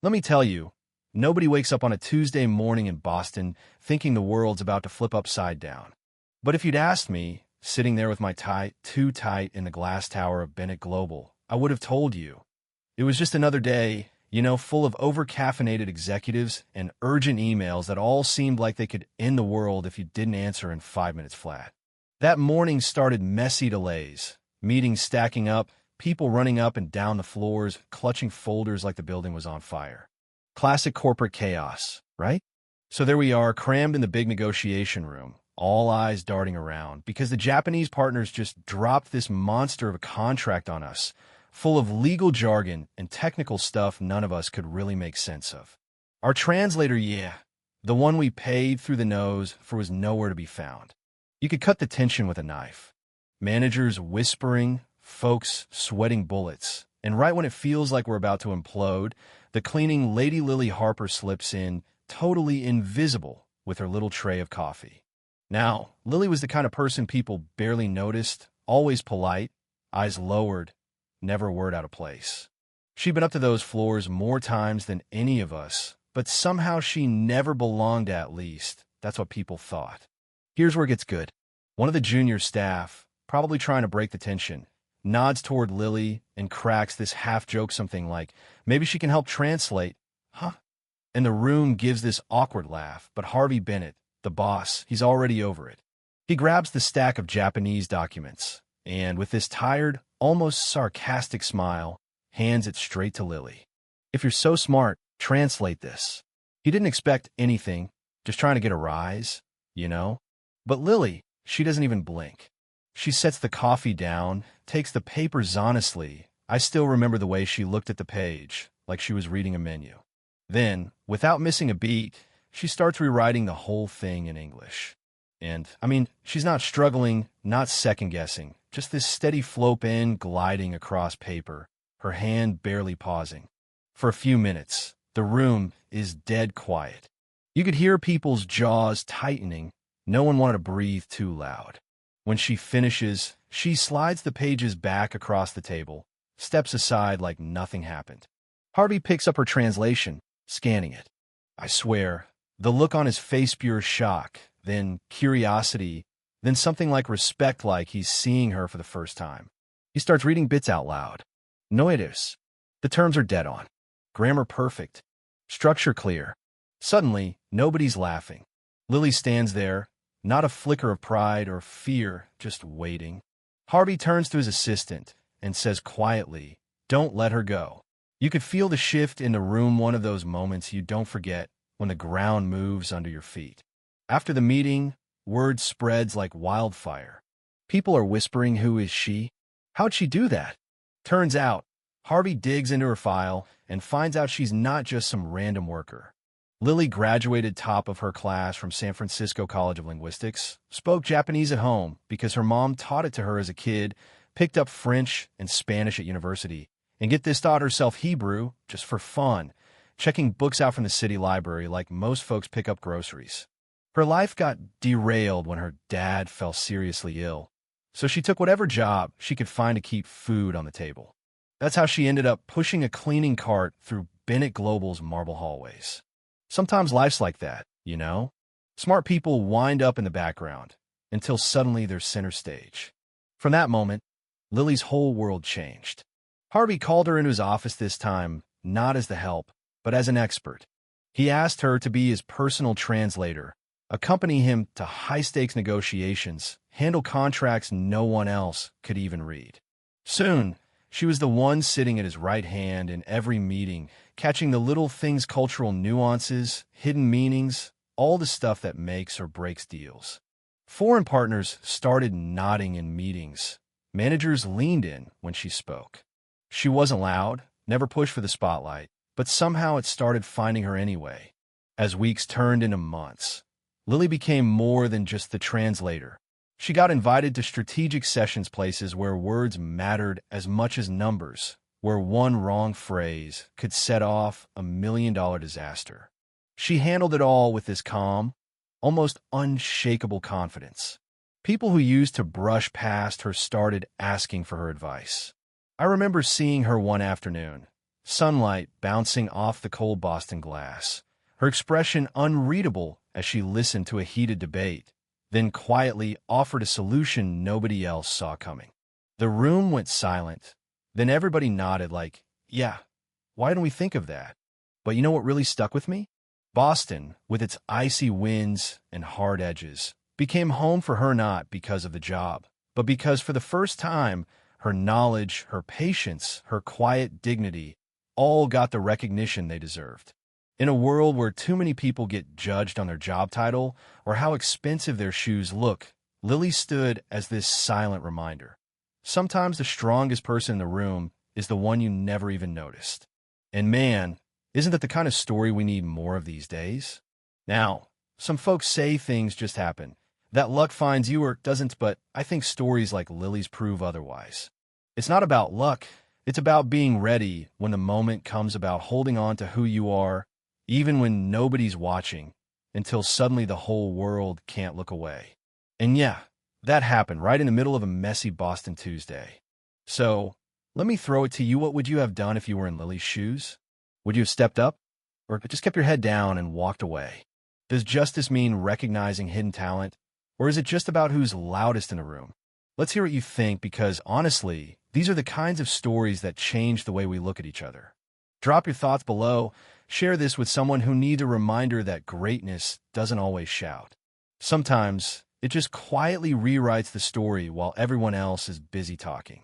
Let me tell you, nobody wakes up on a Tuesday morning in Boston thinking the world's about to flip upside down. But if you'd asked me, sitting there with my tie too tight in the glass tower of Bennett Global, I would have told you. It was just another day, full of over-caffeinated executives and urgent emails that all seemed like they could end the world if you didn't answer in 5 minutes flat. That morning started messy delays, meetings stacking up, people running up and down the floors, clutching folders like the building was on fire. Classic corporate chaos, right? So there we are, crammed in the big negotiation room, all eyes darting around, because the Japanese partners just dropped this monster of a contract on us, full of legal jargon and technical stuff none of us could really make sense of. Our translator, the one we paid through the nose for, was nowhere to be found. You could cut the tension with a knife. Managers whispering, folks sweating bullets, and right when it feels like we're about to implode, the cleaning Lady Lily Harper slips in, totally invisible, with her little tray of coffee. Now, Lily was the kind of person people barely noticed, always polite, eyes lowered, never a word out of place. She'd been up to those floors more times than any of us, but somehow she never belonged, at least. That's what people thought. Here's where it gets good. One of the junior staff, probably trying to break the tension, nods toward Lily and cracks this half-joke something like, maybe she can help translate. Huh? And the room gives this awkward laugh, but Harvey Bennett, the boss, he's already over it. He grabs the stack of Japanese documents, and with this tired, almost sarcastic smile, hands it straight to Lily. If you're so smart, translate this. He didn't expect anything, just trying to get a rise, But Lily, she doesn't even blink. She sets the coffee down, takes the papers honestly. I still remember the way she looked at the page, like she was reading a menu. Then, without missing a beat, she starts rewriting the whole thing in English. And, she's not struggling, not second-guessing, just this steady flow pen gliding across paper, her hand barely pausing. For a few minutes, the room is dead quiet. You could hear people's jaws tightening. No one wanted to breathe too loud. When she finishes, she slides the pages back across the table, steps aside like nothing happened. Harvey picks up her translation, scanning it. I swear, the look on his face, pure shock, then curiosity, then something like respect, like he's seeing her for the first time. He starts reading bits out loud. Noedes. The terms are dead on. Grammar perfect. Structure clear. Suddenly, nobody's laughing. Lily stands there, not a flicker of pride or fear, just waiting. Harvey turns to his assistant and says quietly, "Don't let her go." You could feel the shift in the room, one of those moments you don't forget, when the ground moves under your feet. After the meeting, word spreads like wildfire. People are whispering, "Who is she? How'd she do that?" Turns out, Harvey digs into her file and finds out she's not just some random worker. Lily graduated top of her class from San Francisco College of Linguistics, spoke Japanese at home because her mom taught it to her as a kid, picked up French and Spanish at university, and get this, taught herself Hebrew just for fun, checking books out from the city library like most folks pick up groceries. Her life got derailed when her dad fell seriously ill, so she took whatever job she could find to keep food on the table. That's how she ended up pushing a cleaning cart through Bennett Global's marble hallways. Sometimes life's like that, Smart people wind up in the background until suddenly they're center stage. From that moment, Lily's whole world changed. Harvey called her into his office this time, not as the help, but as an expert. He asked her to be his personal translator, accompany him to high-stakes negotiations, handle contracts no one else could even read. Soon, she was the one sitting at his right hand in every meeting, catching the little things, cultural nuances, hidden meanings, all the stuff that makes or breaks deals. Foreign partners started nodding in meetings. Managers leaned in when she spoke. She wasn't loud, never pushed for the spotlight, but somehow it started finding her anyway. As weeks turned into months, Lily became more than just the translator. She got invited to strategic sessions, places where words mattered as much as numbers, where one wrong phrase could set off $1 million disaster. She handled it all with this calm, almost unshakable confidence. People who used to brush past her started asking for her advice. I remember seeing her one afternoon, sunlight bouncing off the cold Boston glass, her expression unreadable as she listened to a heated debate, then quietly offered a solution nobody else saw coming. The room went silent. Then everybody nodded like, yeah, why didn't we think of that? But you know what really stuck with me? Boston, with its icy winds and hard edges, became home for her not because of the job, but because for the first time, her knowledge, her patience, her quiet dignity all got the recognition they deserved. In a world where too many people get judged on their job title or how expensive their shoes look, Lily stood as this silent reminder. Sometimes the strongest person in the room is the one you never even noticed. And man, isn't that the kind of story we need more of these days? Now, some folks say things just happen, that luck finds you or doesn't, but I think stories like Lily's prove otherwise. It's not about luck, it's about being ready when the moment comes, about holding on to who you are, even when nobody's watching, until suddenly the whole world can't look away. And yeah, that happened right in the middle of a messy Boston Tuesday. So, let me throw it to you. What would you have done if you were in Lily's shoes? Would you have stepped up? Or just kept your head down and walked away? Does justice mean recognizing hidden talent? Or is it just about who's loudest in the room? Let's hear what you think, because honestly, these are the kinds of stories that change the way we look at each other. Drop your thoughts below. Share this with someone who needs a reminder that greatness doesn't always shout. Sometimes, it just quietly rewrites the story while everyone else is busy talking.